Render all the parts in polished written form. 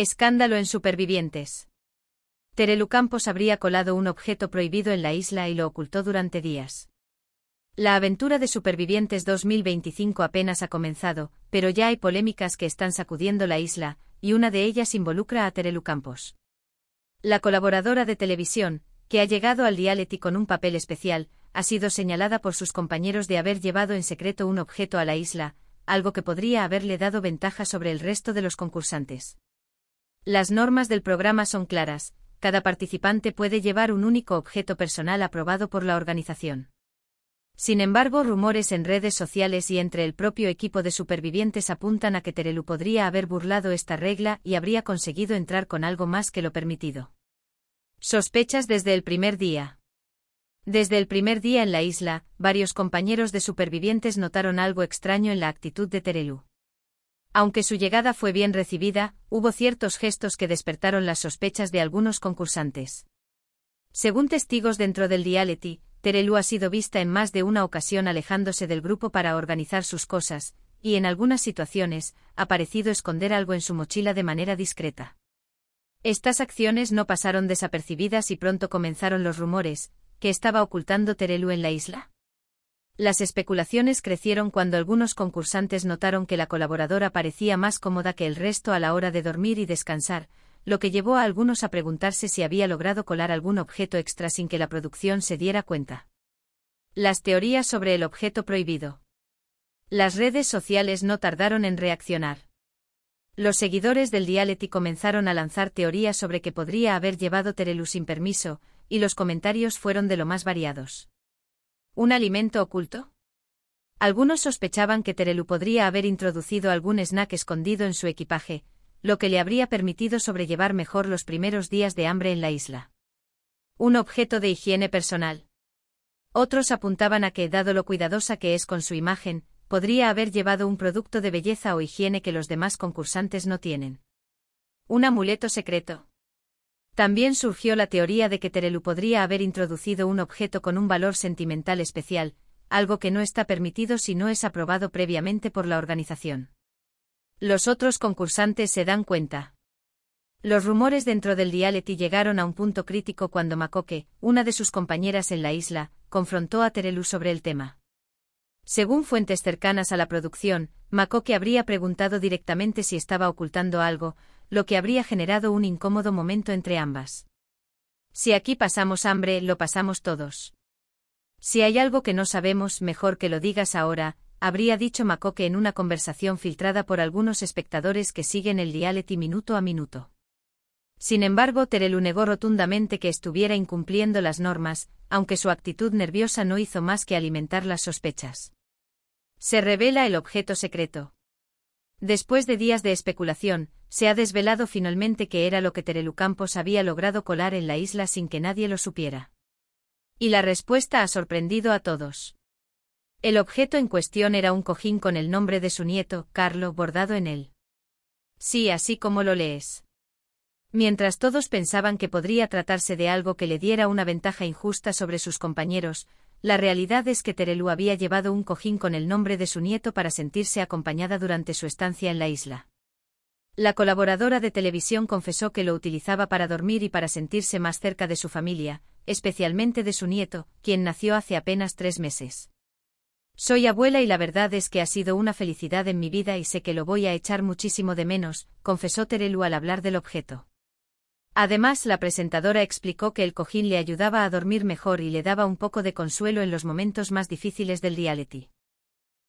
Escándalo en Supervivientes. Terelu Campos habría colado un objeto prohibido en la isla y lo ocultó durante días. La aventura de Supervivientes 2025 apenas ha comenzado, pero ya hay polémicas que están sacudiendo la isla, y una de ellas involucra a Terelu Campos. La colaboradora de televisión, que ha llegado al reality con un papel especial, ha sido señalada por sus compañeros de haber llevado en secreto un objeto a la isla, algo que podría haberle dado ventaja sobre el resto de los concursantes. Las normas del programa son claras, cada participante puede llevar un único objeto personal aprobado por la organización. Sin embargo, rumores en redes sociales y entre el propio equipo de supervivientes apuntan a que Terelu podría haber burlado esta regla y habría conseguido entrar con algo más que lo permitido. Sospechas desde el primer día. Desde el primer día en la isla, varios compañeros de supervivientes notaron algo extraño en la actitud de Terelu. Aunque su llegada fue bien recibida, hubo ciertos gestos que despertaron las sospechas de algunos concursantes. Según testigos dentro del reality, Terelu ha sido vista en más de una ocasión alejándose del grupo para organizar sus cosas, y en algunas situaciones, ha parecido esconder algo en su mochila de manera discreta. Estas acciones no pasaron desapercibidas y pronto comenzaron los rumores, ¿qué estaba ocultando Terelu en la isla? Las especulaciones crecieron cuando algunos concursantes notaron que la colaboradora parecía más cómoda que el resto a la hora de dormir y descansar, lo que llevó a algunos a preguntarse si había logrado colar algún objeto extra sin que la producción se diera cuenta. Las teorías sobre el objeto prohibido. Las redes sociales no tardaron en reaccionar. Los seguidores del reality comenzaron a lanzar teorías sobre que podría haber llevado Terelu sin permiso, y los comentarios fueron de lo más variados. ¿Un alimento oculto? Algunos sospechaban que Terelu podría haber introducido algún snack escondido en su equipaje, lo que le habría permitido sobrellevar mejor los primeros días de hambre en la isla. ¿Un objeto de higiene personal? Otros apuntaban a que, dado lo cuidadosa que es con su imagen, podría haber llevado un producto de belleza o higiene que los demás concursantes no tienen. ¿Un amuleto secreto? También surgió la teoría de que Terelu podría haber introducido un objeto con un valor sentimental especial, algo que no está permitido si no es aprobado previamente por la organización. Los otros concursantes se dan cuenta. Los rumores dentro del reality llegaron a un punto crítico cuando Makoke, una de sus compañeras en la isla, confrontó a Terelu sobre el tema. Según fuentes cercanas a la producción, Makoke habría preguntado directamente si estaba ocultando algo, lo que habría generado un incómodo momento entre ambas. Si aquí pasamos hambre, lo pasamos todos. Si hay algo que no sabemos, mejor que lo digas ahora, habría dicho Makoke en una conversación filtrada por algunos espectadores que siguen el reality minuto a minuto. Sin embargo, Terelu negó rotundamente que estuviera incumpliendo las normas, aunque su actitud nerviosa no hizo más que alimentar las sospechas. Se revela el objeto secreto. Después de días de especulación, se ha desvelado finalmente qué era lo que Terelu Campos había logrado colar en la isla sin que nadie lo supiera. Y la respuesta ha sorprendido a todos. El objeto en cuestión era un cojín con el nombre de su nieto, Carlo, bordado en él. Sí, así como lo lees. Mientras todos pensaban que podría tratarse de algo que le diera una ventaja injusta sobre sus compañeros, la realidad es que Terelu había llevado un cojín con el nombre de su nieto para sentirse acompañada durante su estancia en la isla. La colaboradora de televisión confesó que lo utilizaba para dormir y para sentirse más cerca de su familia, especialmente de su nieto, quien nació hace apenas 3 meses. Soy abuela y la verdad es que ha sido una felicidad en mi vida y sé que lo voy a echar muchísimo de menos, confesó Terelu al hablar del objeto. Además, la presentadora explicó que el cojín le ayudaba a dormir mejor y le daba un poco de consuelo en los momentos más difíciles del reality.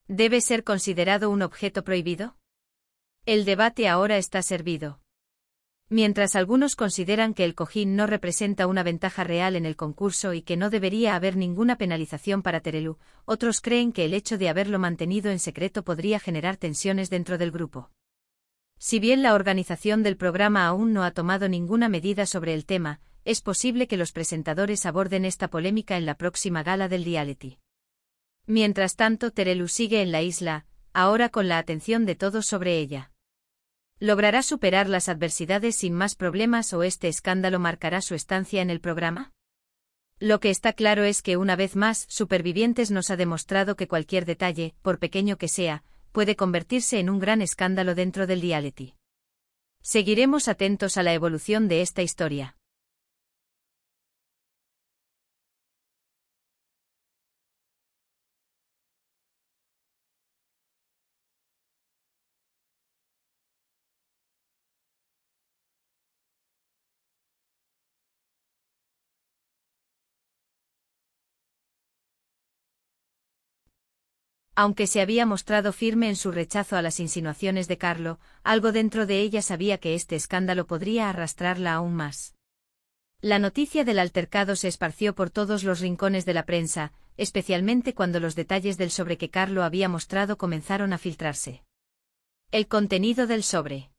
¿Debe ser considerado un objeto prohibido? El debate ahora está servido. Mientras algunos consideran que el cojín no representa una ventaja real en el concurso y que no debería haber ninguna penalización para Terelu, otros creen que el hecho de haberlo mantenido en secreto podría generar tensiones dentro del grupo. Si bien la organización del programa aún no ha tomado ninguna medida sobre el tema, es posible que los presentadores aborden esta polémica en la próxima gala del reality. Mientras tanto, Terelu sigue en la isla, ahora con la atención de todos sobre ella. ¿Logrará superar las adversidades sin más problemas o este escándalo marcará su estancia en el programa? Lo que está claro es que una vez más, Supervivientes nos ha demostrado que cualquier detalle, por pequeño que sea, puede convertirse en un gran escándalo dentro del reality. Seguiremos atentos a la evolución de esta historia. Aunque se había mostrado firme en su rechazo a las insinuaciones de Carlo, algo dentro de ella sabía que este escándalo podría arrastrarla aún más. La noticia del altercado se esparció por todos los rincones de la prensa, especialmente cuando los detalles del sobre que Carlo había mostrado comenzaron a filtrarse. El contenido del sobre.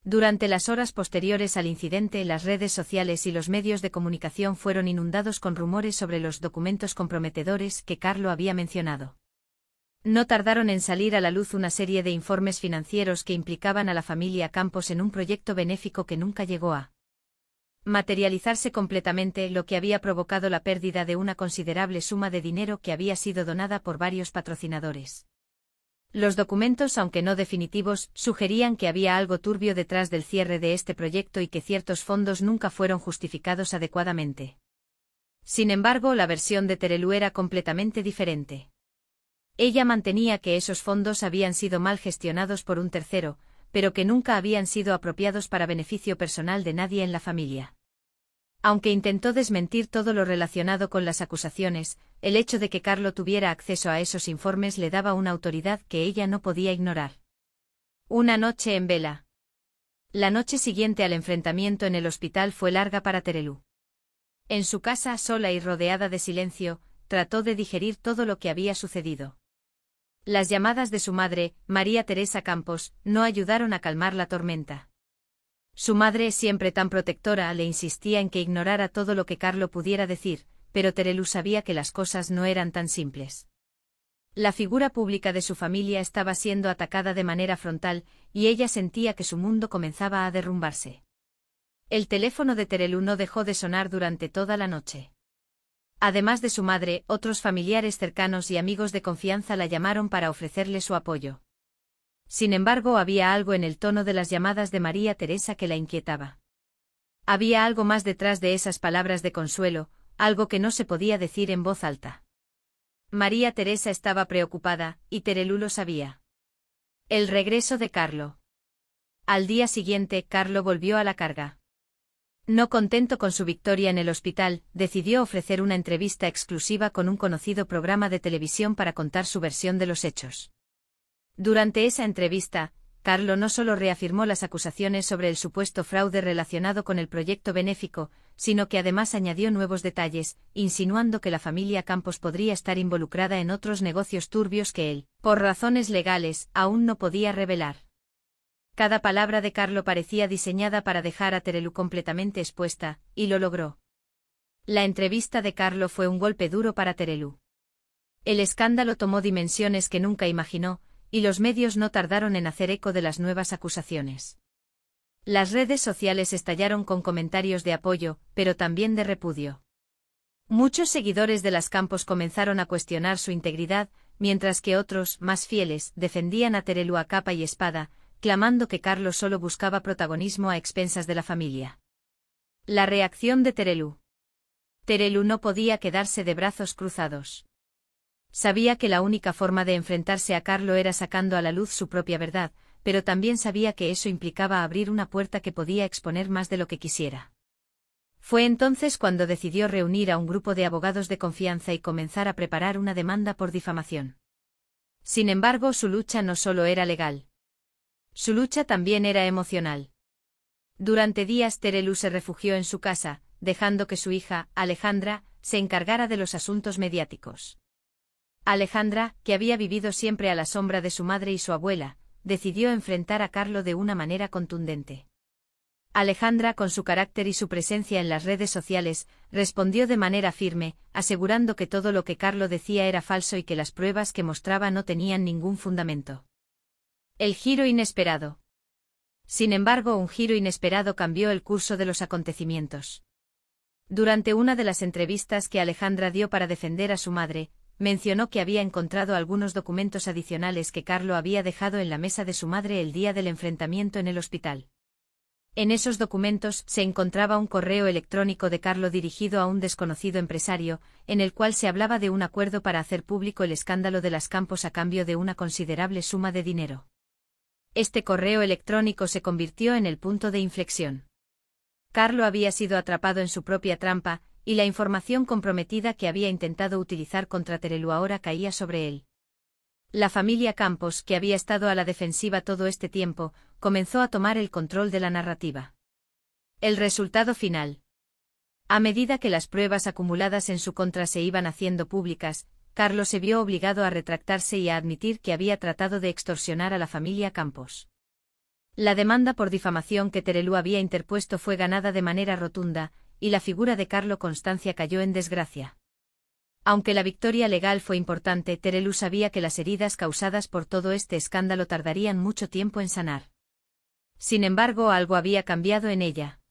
Durante las horas posteriores al incidente, las redes sociales y los medios de comunicación fueron inundados con rumores sobre los documentos comprometedores que Carlo había mencionado. No tardaron en salir a la luz una serie de informes financieros que implicaban a la familia Campos en un proyecto benéfico que nunca llegó a materializarse completamente, lo que había provocado la pérdida de una considerable suma de dinero que había sido donada por varios patrocinadores. Los documentos, aunque no definitivos, sugerían que había algo turbio detrás del cierre de este proyecto y que ciertos fondos nunca fueron justificados adecuadamente. Sin embargo, la versión de Terelu era completamente diferente. Ella mantenía que esos fondos habían sido mal gestionados por un tercero, pero que nunca habían sido apropiados para beneficio personal de nadie en la familia. Aunque intentó desmentir todo lo relacionado con las acusaciones, el hecho de que Carlo tuviera acceso a esos informes le daba una autoridad que ella no podía ignorar. Una noche en vela. La noche siguiente al enfrentamiento en el hospital fue larga para Terelu. En su casa, sola y rodeada de silencio, trató de digerir todo lo que había sucedido. Las llamadas de su madre, María Teresa Campos, no ayudaron a calmar la tormenta. Su madre, siempre tan protectora, le insistía en que ignorara todo lo que Carlo pudiera decir, pero Terelu sabía que las cosas no eran tan simples. La figura pública de su familia estaba siendo atacada de manera frontal, y ella sentía que su mundo comenzaba a derrumbarse. El teléfono de Terelu no dejó de sonar durante toda la noche. Además de su madre, otros familiares cercanos y amigos de confianza la llamaron para ofrecerle su apoyo. Sin embargo, había algo en el tono de las llamadas de María Teresa que la inquietaba. Había algo más detrás de esas palabras de consuelo, algo que no se podía decir en voz alta. María Teresa estaba preocupada, y Terelu lo sabía. El regreso de Carlo. Al día siguiente, Carlo volvió a la carga. No contento con su victoria en el hospital, decidió ofrecer una entrevista exclusiva con un conocido programa de televisión para contar su versión de los hechos. Durante esa entrevista, Carlo no solo reafirmó las acusaciones sobre el supuesto fraude relacionado con el proyecto benéfico, sino que además añadió nuevos detalles, insinuando que la familia Campos podría estar involucrada en otros negocios turbios que él, por razones legales, aún no podía revelar. Cada palabra de Carlo parecía diseñada para dejar a Terelu completamente expuesta, y lo logró. La entrevista de Carlo fue un golpe duro para Terelu. El escándalo tomó dimensiones que nunca imaginó, y los medios no tardaron en hacer eco de las nuevas acusaciones. Las redes sociales estallaron con comentarios de apoyo, pero también de repudio. Muchos seguidores de las Campos comenzaron a cuestionar su integridad, mientras que otros, más fieles, defendían a Terelu a capa y espada, clamando que Carlo solo buscaba protagonismo a expensas de la familia. La reacción de Terelu. Terelu no podía quedarse de brazos cruzados. Sabía que la única forma de enfrentarse a Carlo era sacando a la luz su propia verdad, pero también sabía que eso implicaba abrir una puerta que podía exponer más de lo que quisiera. Fue entonces cuando decidió reunir a un grupo de abogados de confianza y comenzar a preparar una demanda por difamación. Sin embargo, su lucha no solo era legal. Su lucha también era emocional. Durante días Terelu se refugió en su casa, dejando que su hija, Alejandra, se encargara de los asuntos mediáticos. Alejandra, que había vivido siempre a la sombra de su madre y su abuela, decidió enfrentar a Carlo de una manera contundente. Alejandra, con su carácter y su presencia en las redes sociales, respondió de manera firme, asegurando que todo lo que Carlo decía era falso y que las pruebas que mostraba no tenían ningún fundamento. El giro inesperado. Sin embargo, un giro inesperado cambió el curso de los acontecimientos. Durante una de las entrevistas que Alejandra dio para defender a su madre, mencionó que había encontrado algunos documentos adicionales que Carlo había dejado en la mesa de su madre el día del enfrentamiento en el hospital. En esos documentos se encontraba un correo electrónico de Carlo dirigido a un desconocido empresario, en el cual se hablaba de un acuerdo para hacer público el escándalo de las Campos a cambio de una considerable suma de dinero. Este correo electrónico se convirtió en el punto de inflexión. Carlo había sido atrapado en su propia trampa, y la información comprometida que había intentado utilizar contra Terelu ahora caía sobre él. La familia Campos, que había estado a la defensiva todo este tiempo, comenzó a tomar el control de la narrativa. El resultado final. A medida que las pruebas acumuladas en su contra se iban haciendo públicas, Carlos se vio obligado a retractarse y a admitir que había tratado de extorsionar a la familia Campos. La demanda por difamación que Terelu había interpuesto fue ganada de manera rotunda, y la figura de Carlo Constancia cayó en desgracia. Aunque la victoria legal fue importante, Terelu sabía que las heridas causadas por todo este escándalo tardarían mucho tiempo en sanar. Sin embargo, algo había cambiado en ella.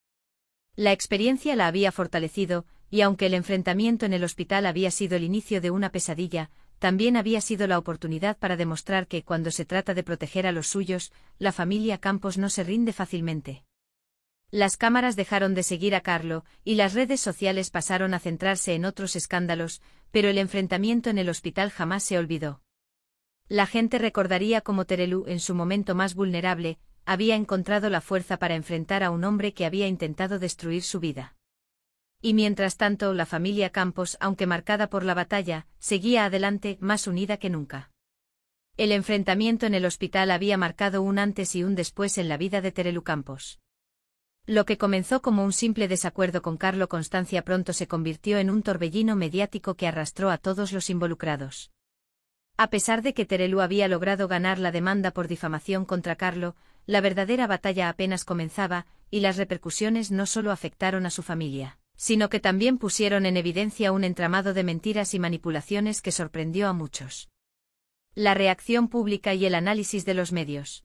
La experiencia la había fortalecido, y aunque el enfrentamiento en el hospital había sido el inicio de una pesadilla, también había sido la oportunidad para demostrar que, cuando se trata de proteger a los suyos, la familia Campos no se rinde fácilmente. Las cámaras dejaron de seguir a Carlo, y las redes sociales pasaron a centrarse en otros escándalos, pero el enfrentamiento en el hospital jamás se olvidó. La gente recordaría cómo Terelu, en su momento más vulnerable, había encontrado la fuerza para enfrentar a un hombre que había intentado destruir su vida. Y mientras tanto, la familia Campos, aunque marcada por la batalla, seguía adelante, más unida que nunca. El enfrentamiento en el hospital había marcado un antes y un después en la vida de Terelu Campos. Lo que comenzó como un simple desacuerdo con Carlo Constancia pronto se convirtió en un torbellino mediático que arrastró a todos los involucrados. A pesar de que Terelu había logrado ganar la demanda por difamación contra Carlo, la verdadera batalla apenas comenzaba, y las repercusiones no solo afectaron a su familia, sino que también pusieron en evidencia un entramado de mentiras y manipulaciones que sorprendió a muchos. La reacción pública y el análisis de los medios.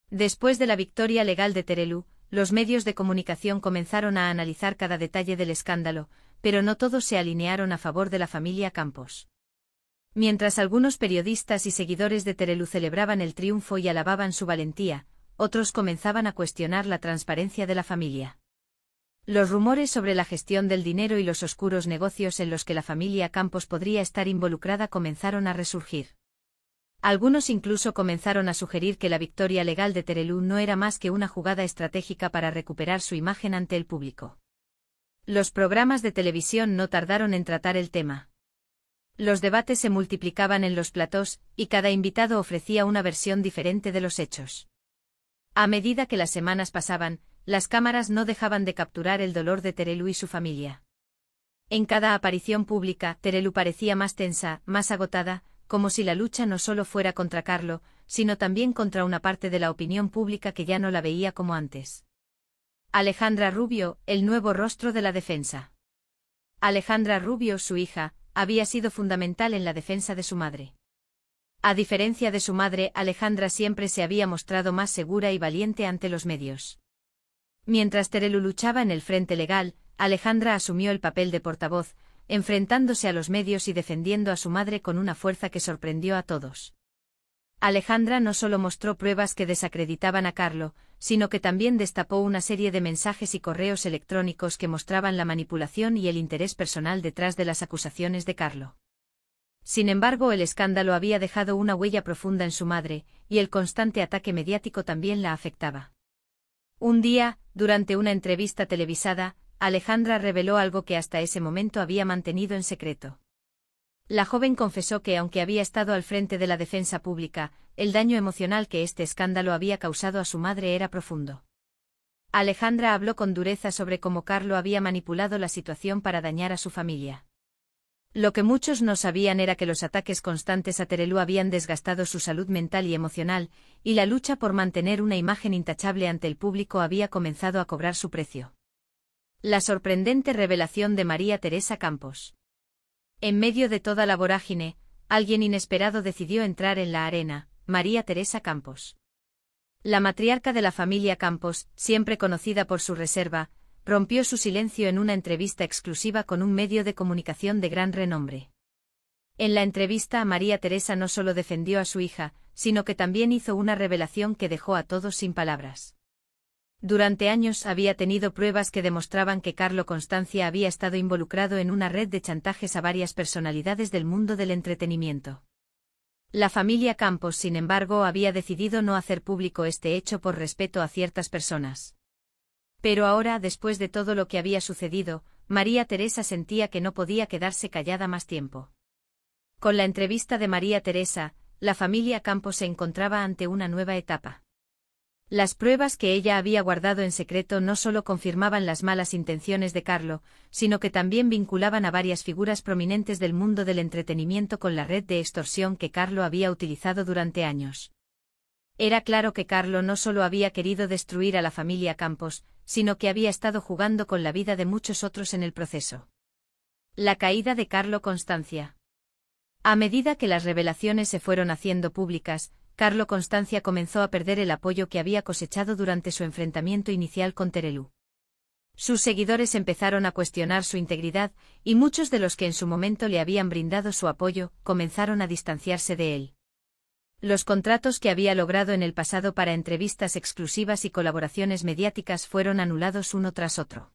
Después de la victoria legal de Terelu, los medios de comunicación comenzaron a analizar cada detalle del escándalo, pero no todos se alinearon a favor de la familia Campos. Mientras algunos periodistas y seguidores de Terelu celebraban el triunfo y alababan su valentía, otros comenzaban a cuestionar la transparencia de la familia. Los rumores sobre la gestión del dinero y los oscuros negocios en los que la familia Campos podría estar involucrada comenzaron a resurgir. Algunos incluso comenzaron a sugerir que la victoria legal de Terelu no era más que una jugada estratégica para recuperar su imagen ante el público. Los programas de televisión no tardaron en tratar el tema. Los debates se multiplicaban en los platós, y cada invitado ofrecía una versión diferente de los hechos. A medida que las semanas pasaban, las cámaras no dejaban de capturar el dolor de Terelu y su familia. En cada aparición pública, Terelu parecía más tensa, más agotada, como si la lucha no solo fuera contra Carlo, sino también contra una parte de la opinión pública que ya no la veía como antes. Alejandra Rubio, el nuevo rostro de la defensa. Alejandra Rubio, su hija, había sido fundamental en la defensa de su madre. A diferencia de su madre, Alejandra siempre se había mostrado más segura y valiente ante los medios. Mientras Terelu luchaba en el frente legal, Alejandra asumió el papel de portavoz, enfrentándose a los medios y defendiendo a su madre con una fuerza que sorprendió a todos. Alejandra no solo mostró pruebas que desacreditaban a Carlo, sino que también destapó una serie de mensajes y correos electrónicos que mostraban la manipulación y el interés personal detrás de las acusaciones de Carlo. Sin embargo, el escándalo había dejado una huella profunda en su madre, y el constante ataque mediático también la afectaba. Un día, durante una entrevista televisada, Alejandra reveló algo que hasta ese momento había mantenido en secreto. La joven confesó que, aunque había estado al frente de la defensa pública, el daño emocional que este escándalo había causado a su madre era profundo. Alejandra habló con dureza sobre cómo Carlo había manipulado la situación para dañar a su familia. Lo que muchos no sabían era que los ataques constantes a Terelu habían desgastado su salud mental y emocional, y la lucha por mantener una imagen intachable ante el público había comenzado a cobrar su precio. La sorprendente revelación de María Teresa Campos. En medio de toda la vorágine, alguien inesperado decidió entrar en la arena: María Teresa Campos. La matriarca de la familia Campos, siempre conocida por su reserva, rompió su silencio en una entrevista exclusiva con un medio de comunicación de gran renombre. En la entrevista, María Teresa no solo defendió a su hija, sino que también hizo una revelación que dejó a todos sin palabras. Durante años había tenido pruebas que demostraban que Carlo Constancia había estado involucrado en una red de chantajes a varias personalidades del mundo del entretenimiento. La familia Campos, sin embargo, había decidido no hacer público este hecho por respeto a ciertas personas. Pero ahora, después de todo lo que había sucedido, María Teresa sentía que no podía quedarse callada más tiempo. Con la entrevista de María Teresa, la familia Campos se encontraba ante una nueva etapa. Las pruebas que ella había guardado en secreto no solo confirmaban las malas intenciones de Carlo, sino que también vinculaban a varias figuras prominentes del mundo del entretenimiento con la red de extorsión que Carlo había utilizado durante años. Era claro que Carlo no solo había querido destruir a la familia Campos, sino que había estado jugando con la vida de muchos otros en el proceso. La caída de Carlo Constancia. A medida que las revelaciones se fueron haciendo públicas, Carlo Constancia comenzó a perder el apoyo que había cosechado durante su enfrentamiento inicial con Terelu. Sus seguidores empezaron a cuestionar su integridad, y muchos de los que en su momento le habían brindado su apoyo, comenzaron a distanciarse de él. Los contratos que había logrado en el pasado para entrevistas exclusivas y colaboraciones mediáticas fueron anulados uno tras otro.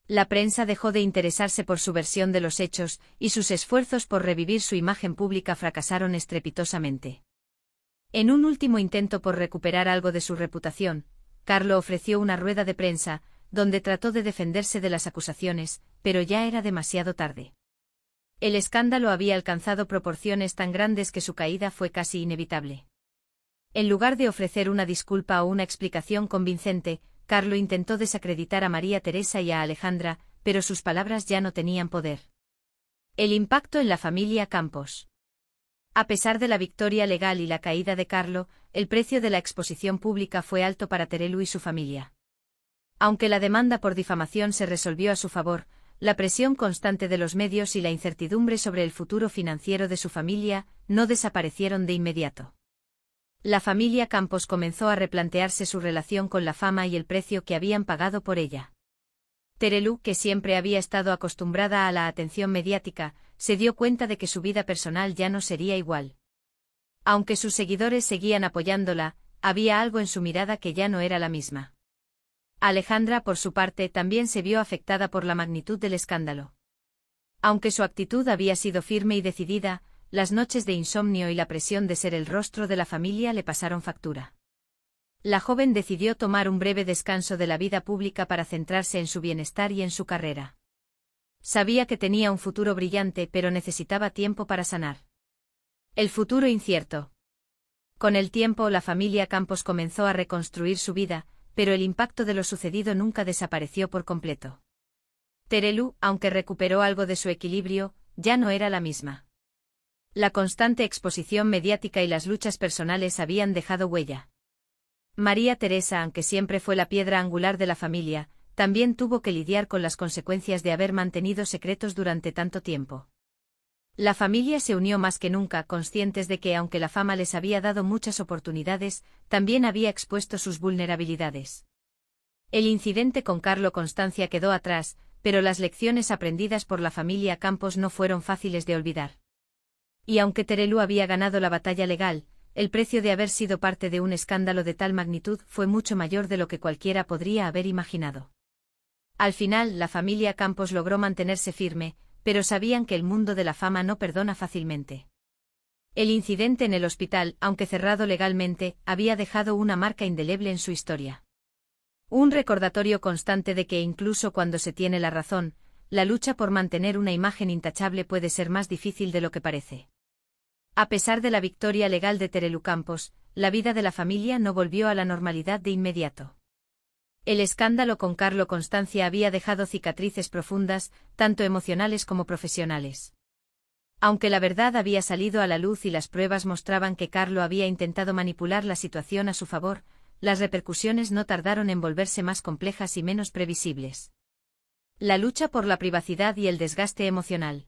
La prensa dejó de interesarse por su versión de los hechos, y sus esfuerzos por revivir su imagen pública fracasaron estrepitosamente. En un último intento por recuperar algo de su reputación, Carlo ofreció una rueda de prensa, donde trató de defenderse de las acusaciones, pero ya era demasiado tarde. El escándalo había alcanzado proporciones tan grandes que su caída fue casi inevitable. En lugar de ofrecer una disculpa o una explicación convincente, Carlo intentó desacreditar a María Teresa y a Alejandra, pero sus palabras ya no tenían poder. El impacto en la familia Campos. A pesar de la victoria legal y la caída de Carlo, el precio de la exposición pública fue alto para Terelu y su familia. Aunque la demanda por difamación se resolvió a su favor, la presión constante de los medios y la incertidumbre sobre el futuro financiero de su familia no desaparecieron de inmediato. La familia Campos comenzó a replantearse su relación con la fama y el precio que habían pagado por ella. Terelu, que siempre había estado acostumbrada a la atención mediática, se dio cuenta de que su vida personal ya no sería igual. Aunque sus seguidores seguían apoyándola, había algo en su mirada que ya no era la misma. Alejandra, por su parte, también se vio afectada por la magnitud del escándalo. Aunque su actitud había sido firme y decidida, las noches de insomnio y la presión de ser el rostro de la familia le pasaron factura. La joven decidió tomar un breve descanso de la vida pública para centrarse en su bienestar y en su carrera. Sabía que tenía un futuro brillante, pero necesitaba tiempo para sanar. El futuro incierto. Con el tiempo, la familia Campos comenzó a reconstruir su vida, pero el impacto de lo sucedido nunca desapareció por completo. Terelu, aunque recuperó algo de su equilibrio, ya no era la misma. La constante exposición mediática y las luchas personales habían dejado huella. María Teresa, aunque siempre fue la piedra angular de la familia, también tuvo que lidiar con las consecuencias de haber mantenido secretos durante tanto tiempo. La familia se unió más que nunca, conscientes de que aunque la fama les había dado muchas oportunidades, también había expuesto sus vulnerabilidades. El incidente con Carlo Constancia quedó atrás, pero las lecciones aprendidas por la familia Campos no fueron fáciles de olvidar. Y aunque Terelu había ganado la batalla legal, el precio de haber sido parte de un escándalo de tal magnitud fue mucho mayor de lo que cualquiera podría haber imaginado. Al final, la familia Campos logró mantenerse firme, pero sabían que el mundo de la fama no perdona fácilmente. El incidente en el hospital, aunque cerrado legalmente, había dejado una marca indeleble en su historia. Un recordatorio constante de que incluso cuando se tiene la razón, la lucha por mantener una imagen intachable puede ser más difícil de lo que parece. A pesar de la victoria legal de Terelu Campos, la vida de la familia no volvió a la normalidad de inmediato. El escándalo con Carlo Constancia había dejado cicatrices profundas, tanto emocionales como profesionales. Aunque la verdad había salido a la luz y las pruebas mostraban que Carlo había intentado manipular la situación a su favor, las repercusiones no tardaron en volverse más complejas y menos previsibles. La lucha por la privacidad y el desgaste emocional.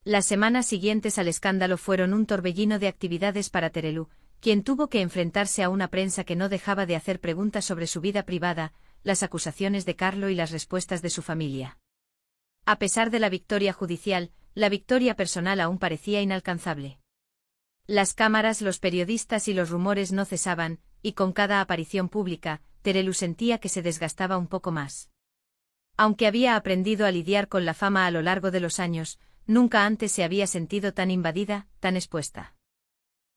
Las semanas siguientes al escándalo fueron un torbellino de actividades para Terelu, quien tuvo que enfrentarse a una prensa que no dejaba de hacer preguntas sobre su vida privada, las acusaciones de Carlo y las respuestas de su familia. A pesar de la victoria judicial, la victoria personal aún parecía inalcanzable. Las cámaras, los periodistas y los rumores no cesaban, y con cada aparición pública, Terelu sentía que se desgastaba un poco más. Aunque había aprendido a lidiar con la fama a lo largo de los años, nunca antes se había sentido tan invadida, tan expuesta.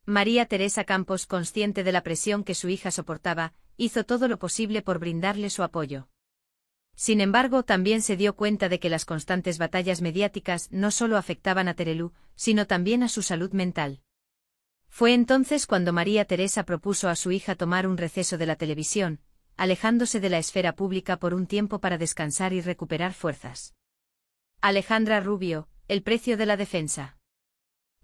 María Teresa Campos, consciente de la presión que su hija soportaba, hizo todo lo posible por brindarle su apoyo. Sin embargo, también se dio cuenta de que las constantes batallas mediáticas no solo afectaban a Terelu, sino también a su salud mental. Fue entonces cuando María Teresa propuso a su hija tomar un receso de la televisión, alejándose de la esfera pública por un tiempo para descansar y recuperar fuerzas. Alejandra Rubio, el precio de la defensa.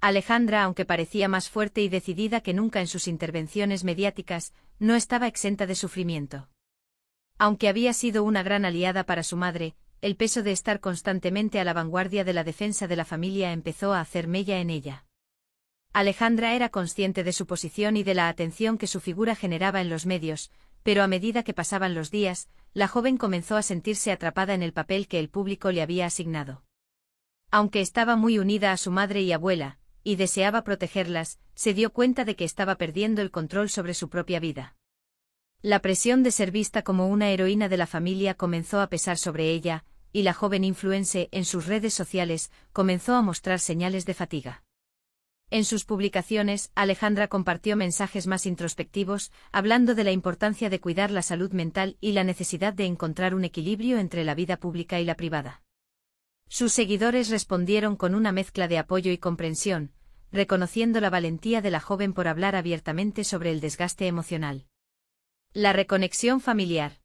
Alejandra, aunque parecía más fuerte y decidida que nunca en sus intervenciones mediáticas, no estaba exenta de sufrimiento. Aunque había sido una gran aliada para su madre, el peso de estar constantemente a la vanguardia de la defensa de la familia empezó a hacer mella en ella. Alejandra era consciente de su posición y de la atención que su figura generaba en los medios, pero a medida que pasaban los días, la joven comenzó a sentirse atrapada en el papel que el público le había asignado. Aunque estaba muy unida a su madre y abuela, y deseaba protegerlas, se dio cuenta de que estaba perdiendo el control sobre su propia vida. La presión de ser vista como una heroína de la familia comenzó a pesar sobre ella, y la joven influencer en sus redes sociales comenzó a mostrar señales de fatiga. En sus publicaciones, Alejandra compartió mensajes más introspectivos, hablando de la importancia de cuidar la salud mental y la necesidad de encontrar un equilibrio entre la vida pública y la privada. Sus seguidores respondieron con una mezcla de apoyo y comprensión, reconociendo la valentía de la joven por hablar abiertamente sobre el desgaste emocional. La reconexión familiar.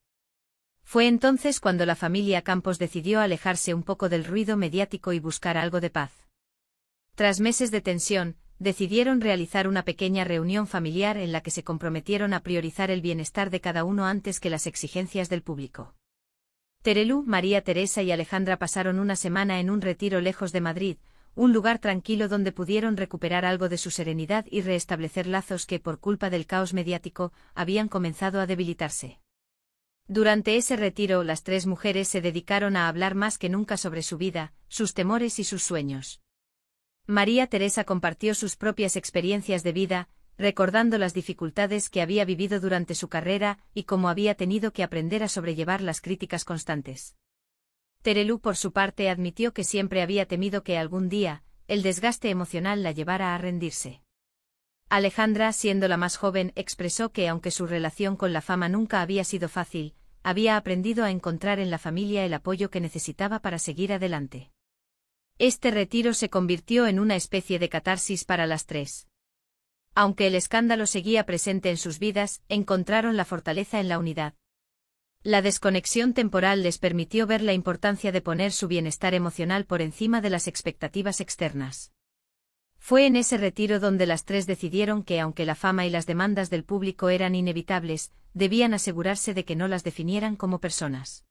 Fue entonces cuando la familia Campos decidió alejarse un poco del ruido mediático y buscar algo de paz. Tras meses de tensión, decidieron realizar una pequeña reunión familiar en la que se comprometieron a priorizar el bienestar de cada uno antes que las exigencias del público. Terelu, María Teresa y Alejandra pasaron una semana en un retiro lejos de Madrid, un lugar tranquilo donde pudieron recuperar algo de su serenidad y restablecer lazos que, por culpa del caos mediático, habían comenzado a debilitarse. Durante ese retiro, las tres mujeres se dedicaron a hablar más que nunca sobre su vida, sus temores y sus sueños. María Teresa compartió sus propias experiencias de vida, recordando las dificultades que había vivido durante su carrera y cómo había tenido que aprender a sobrellevar las críticas constantes. Terelu, por su parte, admitió que siempre había temido que algún día, el desgaste emocional la llevara a rendirse. Alejandra, siendo la más joven, expresó que aunque su relación con la fama nunca había sido fácil, había aprendido a encontrar en la familia el apoyo que necesitaba para seguir adelante. Este retiro se convirtió en una especie de catarsis para las tres. Aunque el escándalo seguía presente en sus vidas, encontraron la fortaleza en la unidad. La desconexión temporal les permitió ver la importancia de poner su bienestar emocional por encima de las expectativas externas. Fue en ese retiro donde las tres decidieron que, aunque la fama y las demandas del público eran inevitables, debían asegurarse de que no las definieran como personas.